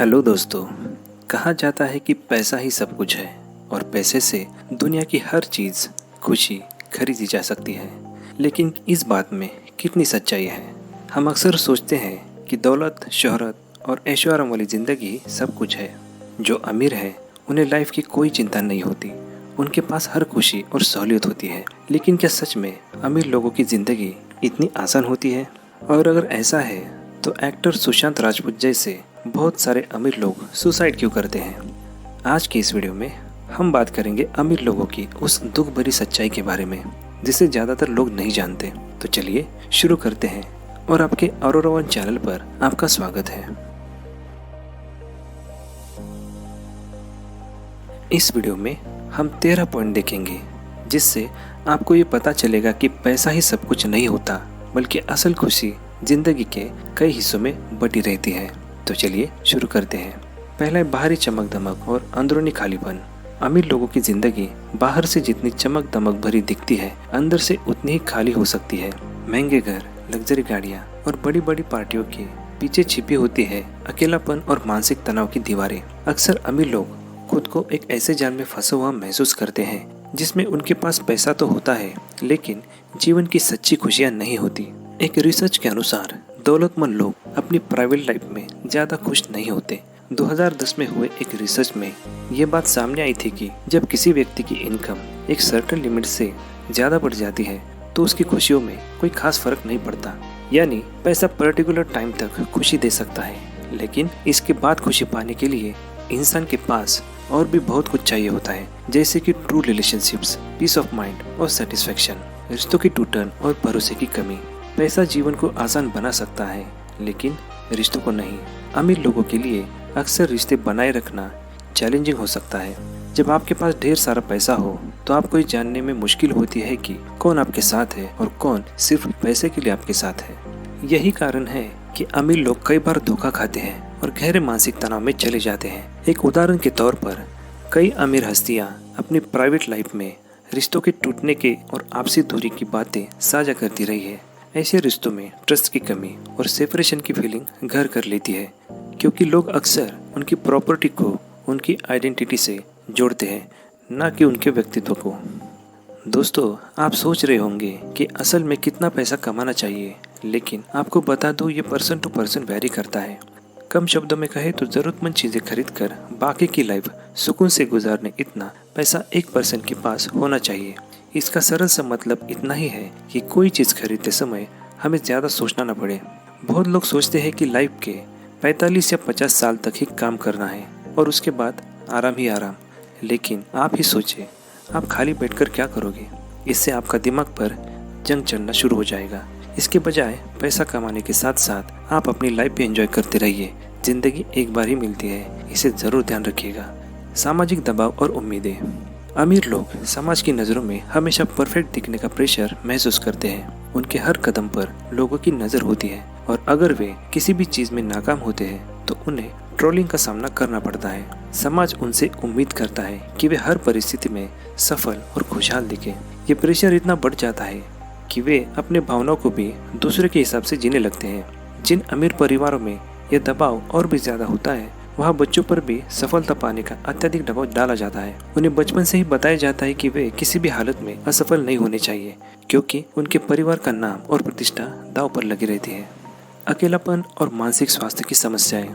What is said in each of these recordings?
Hello दोस्तों। कहा जाता है कि पैसा ही सब कुछ है और पैसे से दुनिया की हर चीज़ खुशी खरीदी जा सकती है। लेकिन इस बात में कितनी सच्चाई है? हम अक्सर सोचते हैं कि दौलत, शोहरत और ऐशो-आराम वाली ज़िंदगी सब कुछ है। जो अमीर है उन्हें लाइफ की कोई चिंता नहीं होती, उनके पास हर खुशी और सहूलियत होती है। लेकिन क्या सच में अमीर लोगों की ज़िंदगी इतनी आसान होती है? और अगर ऐसा है तो एक्टर सुशांत राजपूत जैसे बहुत सारे अमीर लोग सुसाइड क्यों करते हैं? आज की इस वीडियो में हम बात करेंगे अमीर लोगों की उस दुख भरी सच्चाई के बारे में जिसे ज़्यादातर लोग नहीं जानते। तो चलिए शुरू करते हैं और आपके अरोरा वन चैनल पर आपका स्वागत है। इस वीडियो में हम 13 पॉइंट देखेंगे जिससे आपको ये पता चलेगा कि पैसा ही सब कुछ नहीं होता, बल्कि असल खुशी जिंदगी के कई हिस्सों में बटी रहती है। तो चलिए शुरू करते हैं। पहला है बाहरी चमक दमक और अंदरूनी खालीपन। अमीर लोगों की जिंदगी बाहर से जितनी चमक दमक भरी दिखती है, अंदर से उतनी ही खाली हो सकती है। महंगे घर, लग्जरी गाड़ियाँ और बड़ी बड़ी पार्टियों के पीछे छिपी होती है अकेलापन और मानसिक तनाव की दीवारें। अक्सर अमीर लोग खुद को एक ऐसे जाल में फंसा हुआ महसूस करते हैं जिसमें उनके पास पैसा तो होता है, लेकिन जीवन की सच्ची खुशियाँ नहीं होती। एक रिसर्च के अनुसार दौलतमंद लोग अपनी प्राइवेट लाइफ में ज़्यादा खुश नहीं होते। 2010 में हुए एक रिसर्च में ये बात सामने आई थी कि जब किसी व्यक्ति की इनकम एक सर्टेन लिमिट से ज़्यादा बढ़ जाती है तो उसकी खुशियों में कोई खास फर्क नहीं पड़ता। यानी पैसा पर्टिकुलर टाइम तक खुशी दे सकता है, लेकिन इसके बाद खुशी पाने के लिए इंसान के पास और भी बहुत कुछ चाहिए होता है, जैसे कि true relationships, peace of mind और सेटिस्फेक्शन। रिश्तों की टूटन और भरोसे की कमी। पैसा जीवन को आसान बना सकता है, लेकिन रिश्तों को नहीं। अमीर लोगों के लिए अक्सर रिश्ते बनाए रखना चैलेंजिंग हो सकता है। जब आपके पास ढेर सारा पैसा हो तो आपको ये जानने में मुश्किल होती है कि कौन आपके साथ है और कौन सिर्फ पैसे के लिए आपके साथ है। यही कारण है कि अमीर लोग कई बार धोखा खाते हैं और गहरे मानसिक तनाव में चले जाते हैं। एक उदाहरण के तौर पर कई अमीर हस्तियां अपनी प्राइवेट लाइफ में रिश्तों के टूटने के और आपसी दूरी की बातें साझा करती रही है। ऐसे रिश्तों में ट्रस्ट की कमी और सेपरेशन की फीलिंग घर कर लेती है, क्योंकि लोग अक्सर उनकी प्रॉपर्टी को उनकी आइडेंटिटी से जोड़ते हैं, न कि उनके व्यक्तित्व को। दोस्तों, आप सोच रहे होंगे कि असल में कितना पैसा कमाना चाहिए, लेकिन आपको बता दूं ये पर्सन टू पर्सन वेरी करता है। कम शब्दों में कहे तो ज़रूरतमंद चीज़ें खरीदकर बाकी की लाइफ सुकून से गुजारने इतना पैसा एक पर्सन के पास होना चाहिए। इसका सरल सा मतलब इतना ही है कि कोई चीज़ खरीदते समय हमें ज़्यादा सोचना न पड़े। बहुत लोग सोचते हैं कि लाइफ के 45 या 50 साल तक ही काम करना है और उसके बाद आराम ही आराम। लेकिन आप ही सोचें, आप खाली बैठकर क्या करोगे? इससे आपका दिमाग पर जंग चढ़ना शुरू हो जाएगा। इसके बजाय पैसा कमाने के साथ साथ आप अपनी लाइफ भी एंजॉय करते रहिए। जिंदगी एक बार ही मिलती है, इसे ज़रूर ध्यान रखिएगा। सामाजिक दबाव और उम्मीदें। अमीर लोग समाज की नज़रों में हमेशा परफेक्ट दिखने का प्रेशर महसूस करते हैं। उनके हर कदम पर लोगों की नज़र होती है और अगर वे किसी भी चीज़ में नाकाम होते हैं तो उन्हें ट्रोलिंग का सामना करना पड़ता है। समाज उनसे उम्मीद करता है कि वे हर परिस्थिति में सफल और खुशहाल दिखें। ये प्रेशर इतना बढ़ जाता है कि वे अपने भावनाओं को भी दूसरे के हिसाब से जीने लगते हैं। जिन अमीर परिवारों में यह दबाव और भी ज़्यादा होता है, वहाँ बच्चों पर भी सफलता पाने का अत्यधिक दबाव डाला जाता है। उन्हें बचपन से ही बताया जाता है कि वे किसी भी हालत में असफल नहीं होने चाहिए, क्योंकि उनके परिवार का नाम और प्रतिष्ठा दांव पर लगी रहती है। अकेलापन और मानसिक स्वास्थ्य की समस्याएं।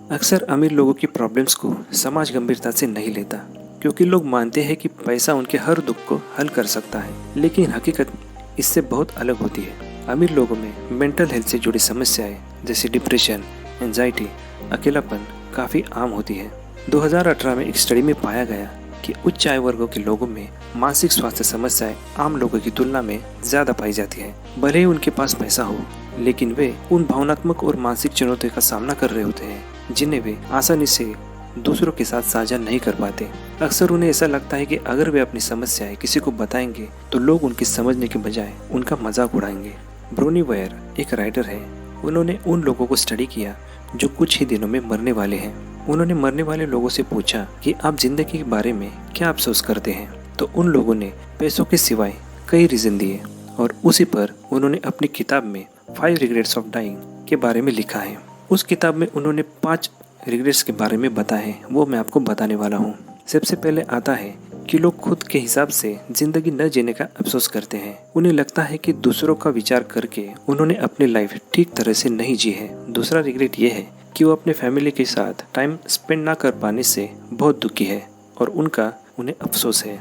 अक्सर अमीर लोगों की प्रॉब्लम्स को समाज गंभीरता से नहीं लेता, क्योंकि लोग मानते हैं कि पैसा उनके हर दुख को हल कर सकता है, लेकिन हकीकत इससे बहुत अलग होती है। अमीर लोगों में मेंटल हेल्थ से जुड़ी समस्याएं जैसे डिप्रेशन, एंजाइटी, अकेलापन काफ़ी आम होती है। 2018 में एक स्टडी में पाया गया कि उच्च आय वर्गों के लोगों में मानसिक स्वास्थ्य समस्याएं आम लोगों की तुलना में ज़्यादा पाई जाती है। भले ही उनके पास पैसा हो, लेकिन वे उन भावनात्मक और मानसिक चुनौतियों का सामना कर रहे होते हैं जिन्हें वे आसानी से दूसरों के साथ साझा नहीं कर पाते। अक्सर उन्हें ऐसा लगता है कि अगर वे अपनी समस्याएं किसी को बताएंगे तो लोग उनकी समझने के बजाय उनका मजाक उड़ाएंगे। ब्रोनी वेयर एक राइटर है। उन्होंने उन लोगों को स्टडी किया जो कुछ ही दिनों में मरने वाले हैं। उन्होंने मरने वाले लोगों से पूछा कि आप जिंदगी के बारे में क्या अफसोस करते हैं, तो उन लोगों ने पैसों के सिवाय कई रीजन दिए और उसी पर उन्होंने अपनी किताब में 5 रिग्रेट्स ऑफ डाइंग के बारे में लिखा है। उस किताब में उन्होंने 5 रिग्रेट्स के बारे में बताए वो मैं आपको बताने वाला हूँ। सबसे पहले आता है कि लोग खुद के हिसाब से जिंदगी न जीने का अफसोस करते हैं। उन्हें लगता है कि दूसरों का विचार करके उन्होंने अपनी लाइफ ठीक तरह से नहीं जी है। दूसरा रिग्रेट ये है कि वो अपने फैमिली के साथ टाइम स्पेंड ना कर पाने से बहुत दुखी है और उन्हें अफसोस है।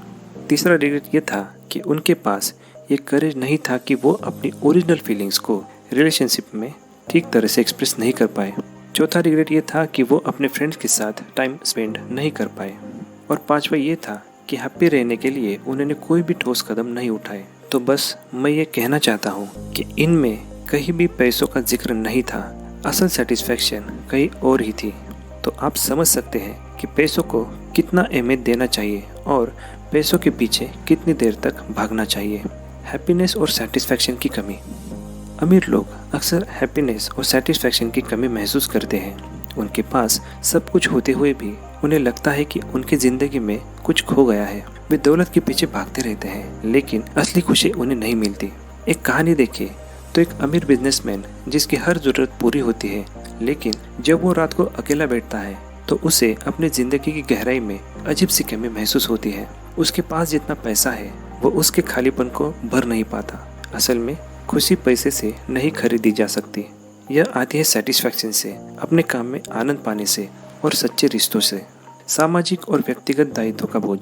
तीसरा रिग्रेट ये था कि उनके पास ये करेज नहीं था कि वो अपनी ओरिजिनल फीलिंग्स को रिलेशनशिप में ठीक तरह से एक्सप्रेस नहीं कर पाए। चौथा रिग्रेट ये था कि वो अपने फ्रेंड्स के साथ टाइम स्पेंड नहीं कर पाए। और पांचवा ये था कि हैप्पी रहने के लिए उन्होंने कोई भी ठोस कदम नहीं उठाए। तो बस मैं ये कहना चाहता हूँ कि इनमें कहीं भी पैसों का जिक्र नहीं था, असल सेटिस्फैक्शन कहीं और ही थी। तो आप समझ सकते हैं कि पैसों को कितना अहमियत देना चाहिए और पैसों के पीछे कितनी देर तक भागना चाहिए। हैप्पीनेस और सेटिस्फैक्शन की कमी। अमीर लोग अक्सर हैप्पीनेस और सेटिस्फैक्शन की कमी महसूस करते हैं। उनके पास सब कुछ होते हुए भी उन्हें लगता है कि उनकी ज़िंदगी में कुछ खो गया है। वे दौलत के पीछे भागते रहते हैं लेकिन असली खुशी उन्हें नहीं मिलती। एक कहानी देखिए तो एक अमीर बिजनेसमैन जिसकी हर ज़रूरत पूरी होती है, लेकिन जब वो रात को अकेला बैठता है तो उसे अपनी ज़िंदगी की गहराई में अजीब सी कमी महसूस होती है। उसके पास जितना पैसा है वो उसके खालीपन को भर नहीं पाता। असल में खुशी पैसे से नहीं खरीदी जा सकती। यह आती है सेटिस्फैक्शन से, अपने काम में आनंद पाने से और सच्चे रिश्तों से। सामाजिक और व्यक्तिगत दायित्व का बोझ।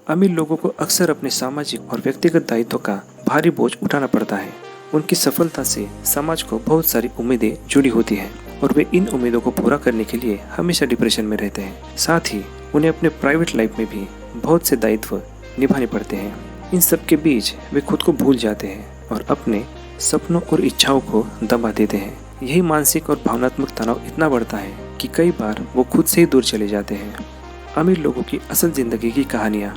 अमीर लोगों को अक्सर अपने सामाजिक और व्यक्तिगत दायित्व का भारी बोझ उठाना पड़ता है। उनकी सफलता से समाज को बहुत सारी उम्मीदें जुड़ी होती हैं और वे इन उम्मीदों को पूरा करने के लिए हमेशा डिप्रेशन में रहते हैं। साथ ही उन्हें अपने प्राइवेट लाइफ में भी बहुत से दायित्व निभाने पड़ते हैं। इन सब के बीच वे खुद को भूल जाते हैं और अपने सपनों और इच्छाओं को दबा देते हैं। यही मानसिक और भावनात्मक तनाव इतना बढ़ता है कि कई बार वो खुद से ही दूर चले जाते हैं। अमीर लोगों की असल जिंदगी की कहानियाँ।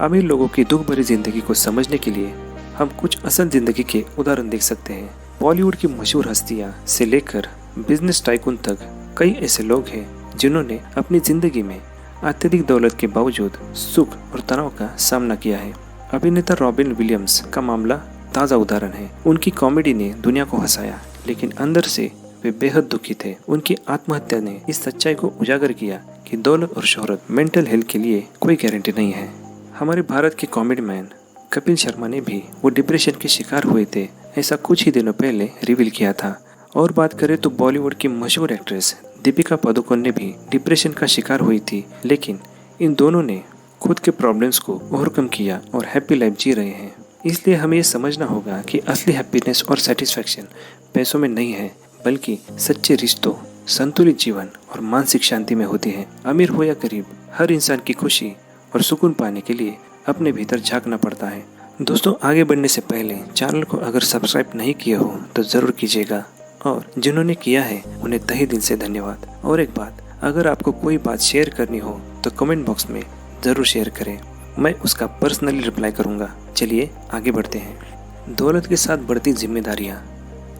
अमीर लोगों की दुख भरी जिंदगी को समझने के लिए हम कुछ असल जिंदगी के उदाहरण देख सकते हैं। बॉलीवुड की मशहूर हस्तियाँ से लेकर बिजनेस टाइकून तक कई ऐसे लोग हैं जिन्होंने अपनी जिंदगी में अत्यधिक दौलत के बावजूद सुख और तनाव का सामना किया है। अभिनेता रॉबिन विलियम्स का मामला ताज़ा उदाहरण है। उनकी कॉमेडी ने दुनिया को हंसाया लेकिन अंदर से वे बेहद दुखी थे। उनकी आत्महत्या ने इस सच्चाई को उजागर किया कि दौलत और शोहरत मेंटल हेल्थ के लिए कोई गारंटी नहीं है। हमारे भारत के कॉमेडी मैन कपिल शर्मा ने भी वो डिप्रेशन के शिकार हुए थे, ऐसा कुछ ही दिनों पहले रिवील किया था। और बात करें तो बॉलीवुड की मशहूर एक्ट्रेस दीपिका पादुकोण ने भी डिप्रेशन का शिकार हुई थी, लेकिन इन दोनों ने खुद के प्रॉब्लम्स को ओवरकम किया और हैप्पी लाइफ जी रहे हैं। इसलिए हमें ये समझना होगा कि असली हैप्पीनेस और सेटिस्फैक्शन पैसों में नहीं है, बल्कि सच्चे रिश्तों, संतुलित जीवन और मानसिक शांति में होती है। अमीर हो या गरीब, हर इंसान की खुशी और सुकून पाने के लिए अपने भीतर झांकना पड़ता है। दोस्तों, आगे बढ़ने से पहले चैनल को अगर सब्सक्राइब नहीं किए हो तो ज़रूर कीजिएगा और जिन्होंने किया है उन्हें तहे दिल से धन्यवाद। और एक बात, अगर आपको कोई बात शेयर करनी हो तो कमेंट बॉक्स में ज़रूर शेयर करें, मैं उसका पर्सनली रिप्लाई करूंगा। चलिए आगे बढ़ते हैं। दौलत के साथ बढ़ती जिम्मेदारियां।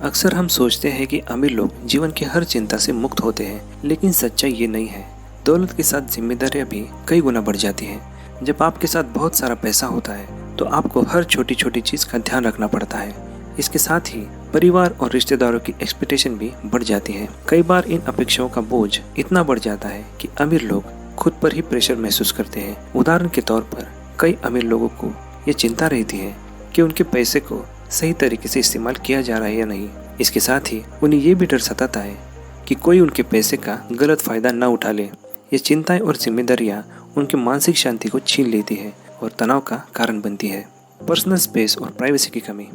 अक्सर हम सोचते हैं कि अमीर लोग जीवन की हर चिंता से मुक्त होते हैं, लेकिन सच्चाई ये नहीं है। दौलत के साथ जिम्मेदारियां भी कई गुना बढ़ जाती हैं। जब आपके साथ बहुत सारा पैसा होता है तो आपको हर छोटी छोटी चीज़ का ध्यान रखना पड़ता है। इसके साथ ही परिवार और रिश्तेदारों की एक्सपेक्टेशन भी बढ़ जाती है। कई बार इन अपेक्षाओं का बोझ इतना बढ़ जाता है कि अमीर लोग खुद पर ही प्रेशर महसूस करते हैं। उदाहरण के तौर पर कई अमीर लोगों को ये चिंता रहती है कि उनके पैसे को सही तरीके से इस्तेमाल किया जा रहा है या नहीं। इसके साथ ही उन्हें ये भी डर सताता है कि कोई उनके पैसे का गलत फायदा न उठा ले। ये चिंताएं और जिम्मेदारियां उनकी मानसिक शांति को छीन लेती है और तनाव का कारण बनती है। पर्सनल स्पेस और प्राइवेसी की कमी।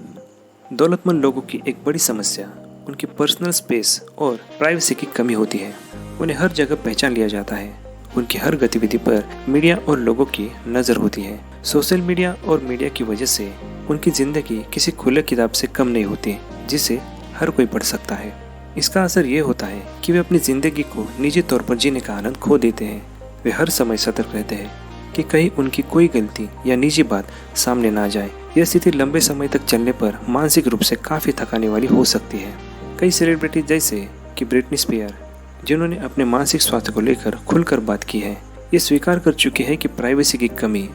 दौलतमंद लोगों की एक बड़ी समस्या उनकी पर्सनल स्पेस और प्राइवेसी की कमी होती है। उन्हें हर जगह पहचान लिया जाता है। उनकी हर गतिविधि पर मीडिया और लोगों की नज़र होती है। सोशल मीडिया और मीडिया की वजह से उनकी ज़िंदगी किसी खुले किताब से कम नहीं होती, जिसे हर कोई पढ़ सकता है। इसका असर ये होता है कि वे अपनी ज़िंदगी को निजी तौर पर जीने का आनंद खो देते हैं। वे हर समय सतर्क रहते हैं कि कहीं उनकी कोई गलती या निजी बात सामने ना जाए। यह स्थिति लंबे समय तक चलने पर मानसिक रूप से काफ़ी थकाने वाली हो सकती है। कई सेलिब्रिटी जैसे कि ब्रिटनी स्पीयर, जिन्होंने अपने मानसिक स्वास्थ्य को लेकर खुलकर बात की है, ये स्वीकार कर चुके हैं कि प्राइवेसी की कमी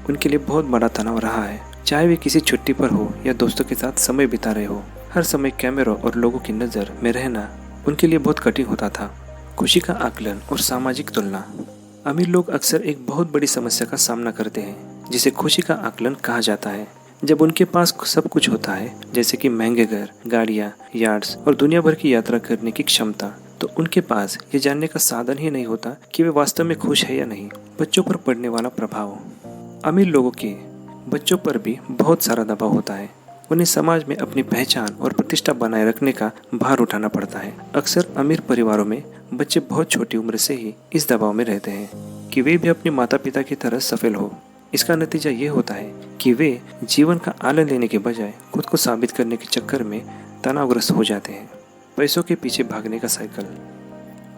उनके लिए बहुत बड़ा तनाव रहा है। चाहे वे किसी छुट्टी पर हो या दोस्तों के साथ समय बिता रहे हो, हर समय कैमरों और लोगों की नज़र में रहना उनके लिए बहुत कठिन होता था। खुशी का आकलन और सामाजिक तुलना। अमीर लोग अक्सर एक बहुत बड़ी समस्या का सामना करते हैं जिसे खुशी का आकलन कहा जाता है। जब उनके पास सब कुछ होता है, जैसे कि महंगे घर, गाड़ियाँ, यार्ड्स और दुनिया भर की यात्रा करने की क्षमता, तो उनके पास ये जानने का साधन ही नहीं होता कि वे वास्तव में खुश है या नहीं। बच्चों पर पड़ने वाला प्रभाव। अमीर लोगों के बच्चों पर भी बहुत सारा दबाव होता है। उन्हें समाज में अपनी पहचान और प्रतिष्ठा बनाए रखने का भार उठाना पड़ता है। अक्सर अमीर परिवारों में बच्चे बहुत छोटी उम्र से ही इस दबाव में रहते हैं कि वे भी अपने माता पिता की तरह सफल हो। इसका नतीजा ये होता है कि वे जीवन का आनंद लेने के बजाय खुद को साबित करने के चक्कर में तनावग्रस्त हो जाते हैं। पैसों के पीछे भागने का साइकिल।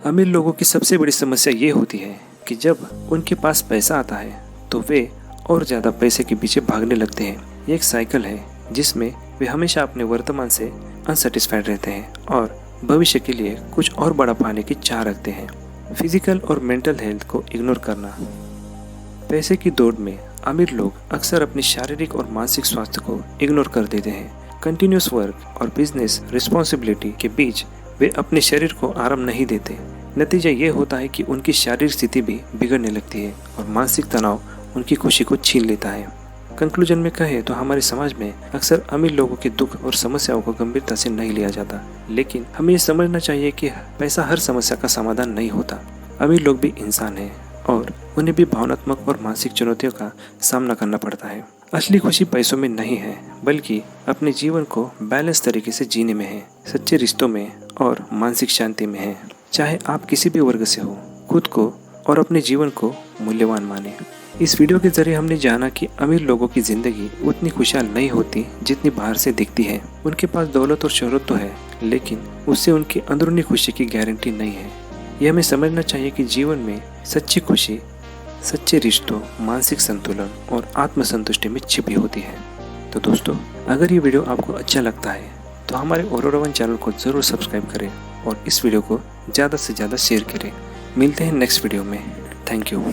अमीर लोगों की सबसे बड़ी समस्या ये होती है कि जब उनके पास पैसा आता है तो वे और ज़्यादा पैसे के पीछे भागने लगते हैं। ये एक साइकिल है जिसमें वे हमेशा अपने वर्तमान से अनसेटिस्फाइड रहते हैं और भविष्य के लिए कुछ और बड़ा पाने की चाह रखते हैं। फिजिकल और मेंटल हेल्थ को इग्नोर करना। पैसे की दौड़ में अमीर लोग अक्सर अपनी शारीरिक और मानसिक स्वास्थ्य को इग्नोर कर देते हैं। कंटिन्यूस वर्क और बिजनेस रिस्पॉन्सिबिलिटी के बीच वे अपने शरीर को आराम नहीं देते। नतीजा ये होता है कि उनकी शारीरिक स्थिति भी बिगड़ने लगती है और मानसिक तनाव उनकी खुशी को छीन लेता है। कंक्लूजन में कहें तो हमारे समाज में अक्सर अमीर लोगों के दुख और समस्याओं को गंभीरता से नहीं लिया जाता, लेकिन हमें ये समझना चाहिए कि पैसा हर समस्या का समाधान नहीं होता। अमीर लोग भी इंसान हैं और उन्हें भी भावनात्मक और मानसिक चुनौतियों का सामना करना पड़ता है। असली खुशी पैसों में नहीं है, बल्कि अपने जीवन को बैलेंस तरीके से जीने में है, सच्चे रिश्तों में और मानसिक शांति में है। चाहे आप किसी भी वर्ग से हो, खुद को और अपने जीवन को मूल्यवान माने। इस वीडियो के जरिए हमने जाना कि अमीर लोगों की जिंदगी उतनी खुशहाल नहीं होती जितनी बाहर से दिखती है। उनके पास दौलत और शोहरत तो है, लेकिन उससे उनकी अंदरूनी खुशी की गारंटी नहीं है। यह हमें समझना चाहिए कि जीवन में सच्ची खुशी सच्चे रिश्तों, मानसिक संतुलन और आत्मसंतुष्टि में छिपी होती है। तो दोस्तों, अगर ये वीडियो आपको अच्छा लगता है तो हमारे ऑरोरा वन चैनल को ज़रूर सब्सक्राइब करें और इस वीडियो को ज़्यादा से ज़्यादा शेयर करें। मिलते हैं नेक्स्ट वीडियो में। Thank you.